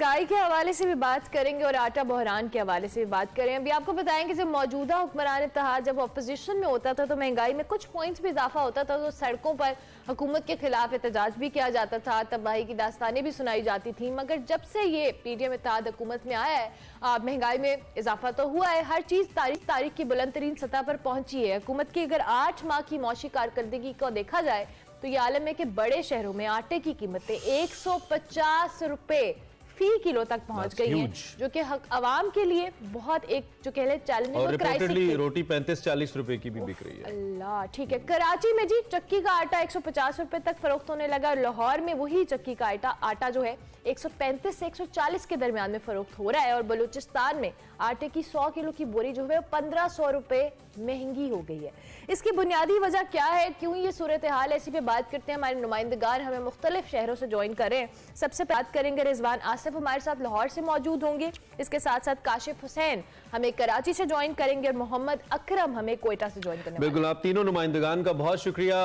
महंगाई के हवाले से भी बात करेंगे और आटा बहरान के हवाले से भी बात करें। अभी आपको बताएं कि जब मौजूदा हुक्मरान इत्तेहाद जब अपोजिशन में होता था तो महंगाई में कुछ पॉइंट्स भी इजाफा होता था, तो सड़कों पर हुकूमत के खिलाफ एहतजाज भी किया जाता था, तबाही की दास्तानें भी सुनाई जाती थी। मगर जब से ये पीडीएम इत्तेहाद हुकूमत में आया है, महंगाई में इजाफा तो हुआ है, हर चीज तारीख की बुलंद तरीन सतह पर पहुंची है। हुकूमत की अगर 8 माह की मौशी कारकर्दगी को देखा जाए तो ये आलम है कि बड़े शहरों में आटे की कीमतें 150 रुपए फी किलो तक पहुंच गई हैं, जो कि अवाम के लिए बहुत एक जो कह ले चैलेंज और रिपोर्टेडली रोटी 35-40 रुपए की भी बिक रही है। अल्लाह, ठीक है। कराची में जी चक्की का आटा 150 रुपए तक फरोख्त होने लगा। लाहौर में वही चक्की का आटा जो है 135 से 140 के दरमियान में फरोख्त हो रहा है। और बलूचिस्तान में आटे की 100 किलो की बोरी जो है 1500 रुपए महंगी हो गई है। इसकी बुनियादी वजह क्या है, क्यों ये सूरत हाल ऐसी पे बात करते हैं। हमारे नुमाइंदगार हमें मुख्तलिफ शहरों से ज्वाइन कर रहे हैं। सबसे बात करेंगे रिजवान आसिफ हमारे साथ लाहौर से मौजूद होंगे, इसके साथ साथ काशिफ हुसैन हमें कराची से ज्वाइन करेंगे और मोहम्मद अकरम हमें कोयटा से ज्वाइन करेंगे। बिल्कुल, आप तीनों नुमाइंदगान का बहुत शुक्रिया,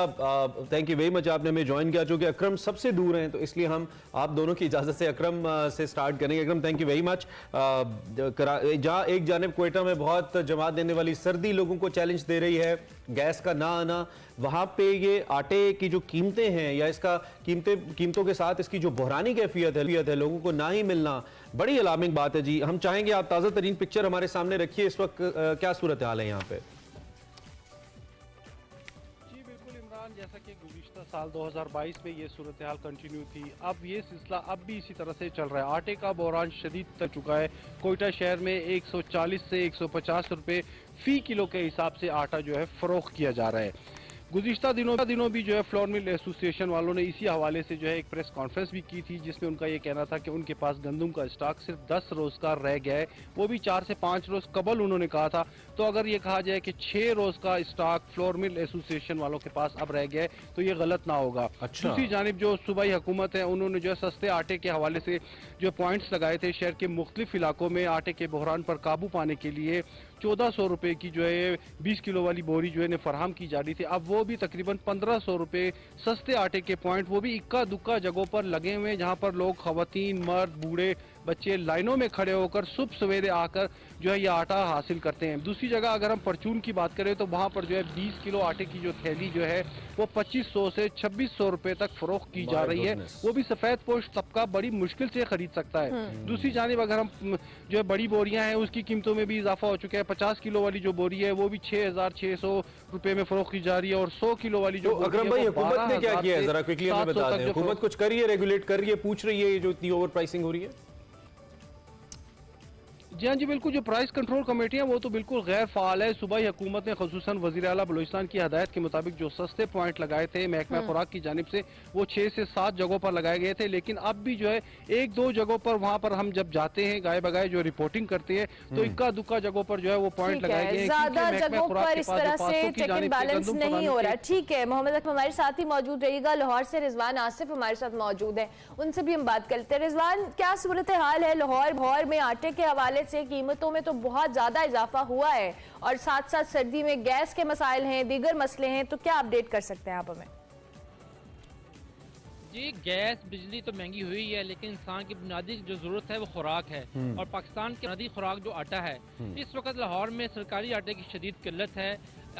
थैंक यू वेरी मच, आपने हमें ज्वाइन किया। चूंकि अकरम सबसे दूर हैं तो इसलिए हम आप दोनों की इजाजत से अकरम से स्टार्ट करेंगे। अकरम, थैंक यू वेरी मच। जहां एक जानिब कोयटा में बहुत जमात देने वाली सर्दी लोगों को चैलेंज दे रही है, गैस का ना आना, वहां पे ये आटे की जो कीमतें हैं या इसका कीमतों के साथ इसकी जो बहरानी कैफियत है लोगों को ना ही मिलना, बड़ी अलार्मिंग बात है जी। हम चाहेंगे आप ताज़ा तरीन पिक्चर हमारे सामने रखिए, इस वक्त क्या सूरत हाल है यहाँ पे। जी बिल्कुल इमरान, जैसा कि गुज़िश्ता साल 2022 में ये सूरत हाल कंटिन्यू थी, अब ये सिलसिला अब भी इसी तरह से चल रहा है। आटे का बहरान शदीद तक चुका है। कोयटा शहर में 140 से 150 रुपए फी किलो के हिसाब से आटा जो है फरोख्त किया जा रहा है। गुज़िश्ता दिनों भी जो है फ्लोर मिल एसोसिएशन वालों ने इसी हवाले से जो है एक प्रेस कॉन्फ्रेंस भी की थी, जिसमें उनका ये कहना था कि उनके पास गंदम का स्टॉक सिर्फ 10 रोज का रह गया है, वो भी 4 से 5 रोज कबल उन्होंने कहा था। तो अगर ये कहा जाए कि 6 रोज का स्टॉक फ्लोर मिल एसोसिएशन वालों के पास अब रह गया है तो ये गलत ना होगा। अच्छा। दूसरी जानिब जो सूबाई हुकूमत है उन्होंने जो है सस्ते आटे के हवाले से जो पॉइंट्स लगाए थे, शहर के मुख्तलिफ इलाकों में आटे के बहरान पर काबू पाने के लिए 1400 रुपए की जो है 20 किलो वाली बोरी जो है फराहम की जा रही थी। अब वो भी तकरीबन 1500 रुपए सस्ते आटे के पॉइंट, वो भी इक्का दुक्का जगहों पर लगे हुए, जहां पर लोग खवातीन, मर्द, बूढ़े, बच्चे लाइनों में खड़े होकर सुबह सवेरे आकर जो है ये आटा हासिल करते हैं। दूसरी जगह अगर हम परचून की बात करें तो वहां पर जो है 20 किलो आटे की जो थैली जो है वो 2500 से 2600 रुपए तक फरोख्त की जा रही है। वो भी सफेद पोश तबका बड़ी मुश्किल से खरीद सकता है। दूसरी जानिब अगर हम जो है बड़ी बोरियां हैं उसकी कीमतों में भी इजाफा हो चुका है। 50 किलो वाली जो बोरी है वो भी 6600 रुपए में फरोख्त की जा रही है और 100 किलो वाली जो अकरम भाई, हुकूमत ने क्या किया है जरा क्विकली हमें बता दें। हुकूमत कुछ कर रही है, रेगुलेट कर रही है, पूछ रही है ये जो इतनी ओवर प्राइसिंग हो रही है? जी हाँ जी बिल्कुल, जो प्राइस कंट्रोल कमेटी है वो तो बिल्कुल गैर फाल है। सूबाई हुकूमत ने खुसूसन वज़ीर आला बलूचिस्तान की हदायत के मुताबिक जो सस्ते पॉइंट लगाए थे महकमा खुराक की जानिब से, वो 6 से 7 जगहों पर लगाए गए थे। लेकिन अब भी जो है 1-2 जगहों पर वहां पर हम जब जाते हैं गाय बगाए जो रिपोर्टिंग करते हैं तो इक्का दुक्का जगहों पर जो है वो पॉइंट लगाए गए हैं। ज्यादा जगहों पर इस तरह से चेक एंड बैलेंस नहीं हो रहा। ठीक है, मोहम्मद अकरम हमारे साथ ही मौजूद रहेगा। लाहौर से रिजवान आसिफ हमारे साथ मौजूद है, उनसे भी हम बात करते हैं। रिजवान, क्या सूरत हाल है लाहौर में आटे के हवाले से? कीमतों में तो बहुत ज्यादा इजाफा हुआ है और साथ साथ सर्दी में गैस के मसाइल हैं, दीगर मसले हैं, तो क्या अपडेट कर सकते हैं आप हमें? जी, गैस बिजली तो महंगी हुई है, लेकिन इंसान की बुनियादी जो जरूरत है वो खुराक है। और पाकिस्तान की बुनियादी खुराक जो आटा है, इस वक्त लाहौर में सरकारी आटे की शदीद किल्लत है।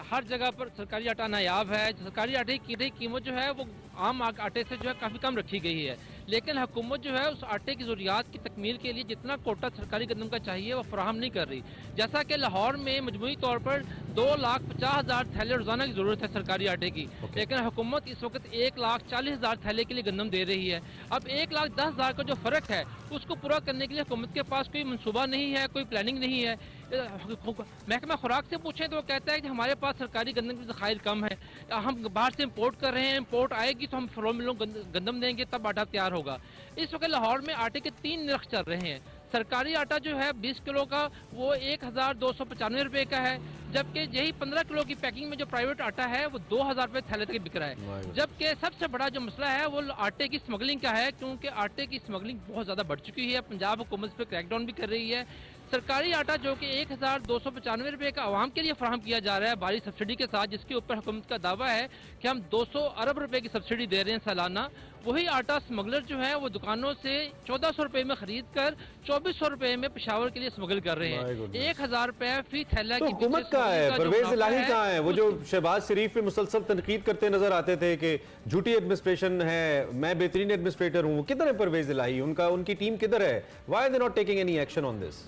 हर जगह पर सरकारी आटा नायाब है। सरकारी आटे की कीमत जो है वो आम आटे से जो है काफी कम रखी गई है, लेकिन हुकूमत जो है उस आटे की जरूरियात की तकमील के लिए जितना कोटा सरकारी गंदम का चाहिए वो फराहम नहीं कर रही। जैसा कि लाहौर में मजमूई तौर पर 2,50,000 थैले रोजाना की जरूरत है सरकारी आटे की, लेकिन हुकूमत इस वक्त 1,40,000 थैले के लिए गंदम दे रही है। अब 1,10,000 का जो फर्क है उसको पूरा करने के लिए हुकूमत के पास कोई मनसूबा नहीं है, कोई प्लानिंग नहीं है। महकमा खुराक से पूछें तो वो कहता है कि हमारे पास सरकारी गंदम की ज़खायर कम है, हम बाहर से इम्पोर्ट कर रहे हैं, इम्पोर्ट आएगी तो हम फ्लोर मिलों गंदम देंगे तब आटा तैयार होगा। इस वक्त लाहौर में आटे के 3 नर्ख चल रहे हैं। सरकारी आटा जो है 20 किलो का वो 1,295 रुपए का है, जबकि यही 15 किलो की पैकिंग में जो प्राइवेट आटा है वो 2,000 रुपए थैले तक बिक रहा है। जबकि सबसे बड़ा जो मसला है वो आटे की स्मगलिंग का है, क्योंकि आटे की स्मगलिंग बहुत ज्यादा बढ़ चुकी है। पंजाब हुकूमत पे क्रैकडाउन भी कर रही है। सरकारी आटा जो कि 1,295 रुपए का आवाम के लिए फराहम किया जा रहा है भारी सब्सिडी के साथ, जिसके ऊपर हुकूमत का दावा है कि हम 200 अरब रुपए की सब्सिडी दे रहे हैं सालाना, वही आटा स्मगलर जो है वो दुकानों से 1400 रुपए में खरीद कर 2400 रुपए में पेशावर के लिए स्मगल कर रहे हैं। 1000 रुपए फी थैला तो की हुकूमत कहाँ है, परवेज इलाही कहाँ है? वो जो शहबाज शरीफ पे मुसलसल तनकीद करते नजर आते थे कि झूठी एडमिनिस्ट्रेशन है, मैं बेहतरीन एडमिनिस्ट्रेटर हूँ, किधर है परवेज इलाही? उनकी टीम किधर है? Why they not taking any action on this?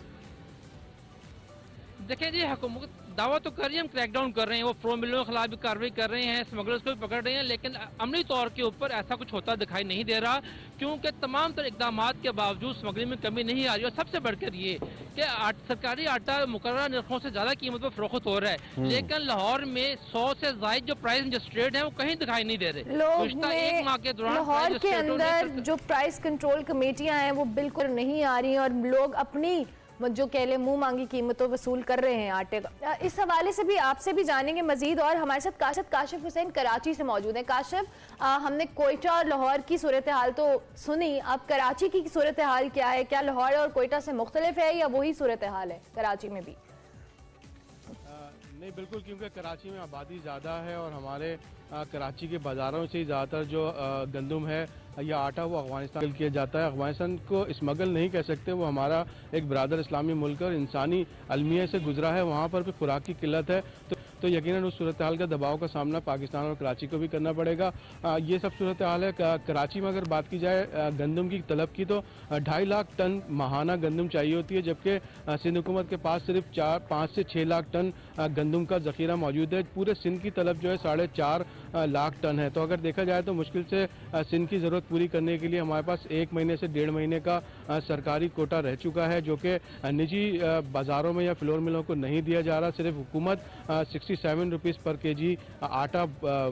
देखिए जी, हुकूमत दावा तो कर रही है हम क्रैकडाउन कर रहे हैं, वो फ्रो मिलों के खिलाफ भी कार्रवाई कर रहे हैं, स्मगलर्स को भी पकड़ रहे हैं, लेकिन अमली तौर के ऊपर ऐसा कुछ होता दिखाई नहीं दे रहा, क्योंकि तमाम तरह इकदाम के बावजूद स्मगलिंग में कमी नहीं आ रही। और सबसे बढ़कर ये कि सरकारी आटा मुकर्रर नरखों से ज्यादा कीमत पर फरोख्त हो रहा है, लेकिन लाहौर में 100 से ज्यादा जो प्राइस रजिस्ट्रेड है वो कहीं दिखाई नहीं दे रहे। एक माह के दौरान लाहौर के अंदर जो प्राइस कंट्रोल कमेटियां हैं वो बिल्कुल नहीं आ रही हैं और लोग अपनी जो कह ले मुंह मांगी कीमतों वसूल कर रहे हैं आटे का। इस हवाले से भी आपसे भी जानेंगे मजीद। और हमारे साथ काशिफ हुसैन कराची से मौजूद हैं। काशिफ, हमने कोयटा और लाहौर की सूरत हाल तो सुनी, अब कराची की सूरत हाल क्या है? क्या लाहौर और कोयटा से मुख्तलिफ है या वही सूरत हाल है कराची में भी? नहीं, बिल्कुल, क्योंकि कराची में आबादी ज़्यादा है और हमारे कराची के बाज़ारों से ही ज़्यादातर जो गंदम है या आटा वो अफगानिस्तान किया जाता है। अफगानिस्तान को स्मगल नहीं कह सकते, वो हमारा एक बरादर इस्लामी मुल्क और इंसानी अलमिया से गुजरा है, वहाँ पर भी खुराक की किल्लत है, तो यकीनन उस सूरत हाल का दबाव का सामना पाकिस्तान और कराची को भी करना पड़ेगा। ये सब सूरत हाल है। कराची में अगर बात की जाए गंदम की तलब की, तो 2.5 लाख टन माहाना गंदम चाहिए होती है, जबकि सिंध हुकूमत के पास सिर्फ 5 से 6 लाख टन गंदम का जखीरा मौजूद है। पूरे सिंध की तलब जो है 4.5 लाख टन है। तो अगर देखा जाए तो मुश्किल से सिंध की ज़रूरत पूरी करने के लिए हमारे पास 1 महीने से 1.5 महीने का सरकारी कोटा रह चुका है, जो कि निजी बाज़ारों में या फ्लोर मिलों को नहीं दिया जा रहा। सिर्फ हुकूमत 67 रुपीज़ पर केजी आटा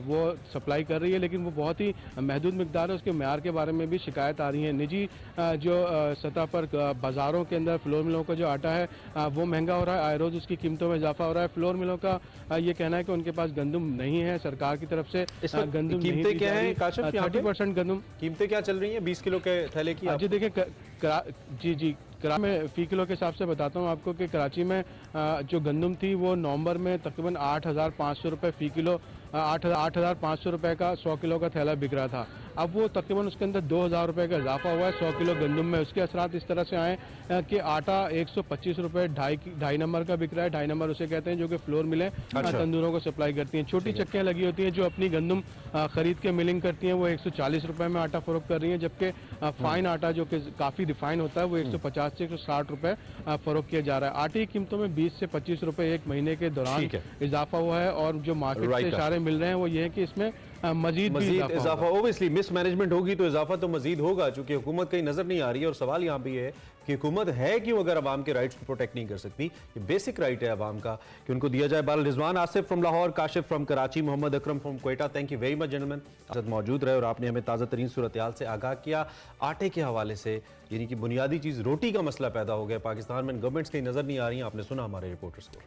वो सप्लाई कर रही है, लेकिन वो बहुत ही महदूद मिकदार है। उसके म्यार के बारे में भी शिकायत आ रही है। निजी जो सतह पर बाज़ारों के अंदर फ्लोर मिलों का जो आटा है वो महंगा हो रहा है, आए रोज़ उसकी कीमतों में इजाफा हो रहा है। फ्लोर मिलों का ये कहना है कि उनके पास गंदम नहीं है, सरकार की तरफ से गंदम कीमतें क्या है काशिफ? 30% गंदम कीमतें क्या चल रही हैं 20 किलो के थैले की? जी देखिए, जी कराची में फ़ी किलो के हिसाब से बताता हूँ आपको कि कराची में जो गंदम थी वो नवंबर में तकरीबन 8,500 रुपये फ़ी किलो 8,500 रुपये का 100 किलो का थैला बिक रहा था। अब वो तकरीबन उसके अंदर 2,000 रुपये का इजाफा हुआ है 100 किलो गंदम में। उसके असरात इस तरह से आए कि आटा 125 रुपये 2.5 नंबर का बिक रहा है। 2.5 नंबर उसे कहते हैं जो कि फ्लोर मिलें तंदूरों को सप्लाई करती हैं। छोटी चक्कियाँ लगी होती हैं जो अपनी गंदम खरीद के मिलिंग करती हैं, वो 140 रुपये में आटा फरोख्त कर रही हैं, जबकि फाइन आटा जो कि काफ़ी रिफाइन होता है वो 150 से 160 रुपये फरोख्त किया जा रहा है। आटे की कीमतों में 20 से 25 रुपये 1 महीने के दौरान इजाफा हुआ है और जो मार्केट से इशारे मिल रहे हैं वो ये है कि इसमें मजीद इजाफा। ओबियसली मिसमैनेजमेंट होगी तो इजाफा तो मजीद होगा, चूंकि हुकूमत कहीं नजर नहीं आ रही है। और सवाल यहाँ भी है कि हुकूमत है क्यों अगर आवाम के राइट्स को प्रोटेक्ट नहीं कर सकती? ये बेसिक राइट है आवाम का कि उनको दिया जाए। बाल Rizwan Asif from Lahore, Kashif from Karachi, Mohammad Akram from Quetta, thank you very much gentleman, साथ मौजूद रहे और आपने हमें ताज़ा तरीन सूरत हाल से आगाह किया। आटे के हवाले से, यानी कि बुनियादी चीज़ रोटी का मसला पैदा हो गया पाकिस्तान में, गवर्नमेंट्स कहीं नजर नहीं आ रही हैं। आपने सुना हमारे रिपोर्टर्स को।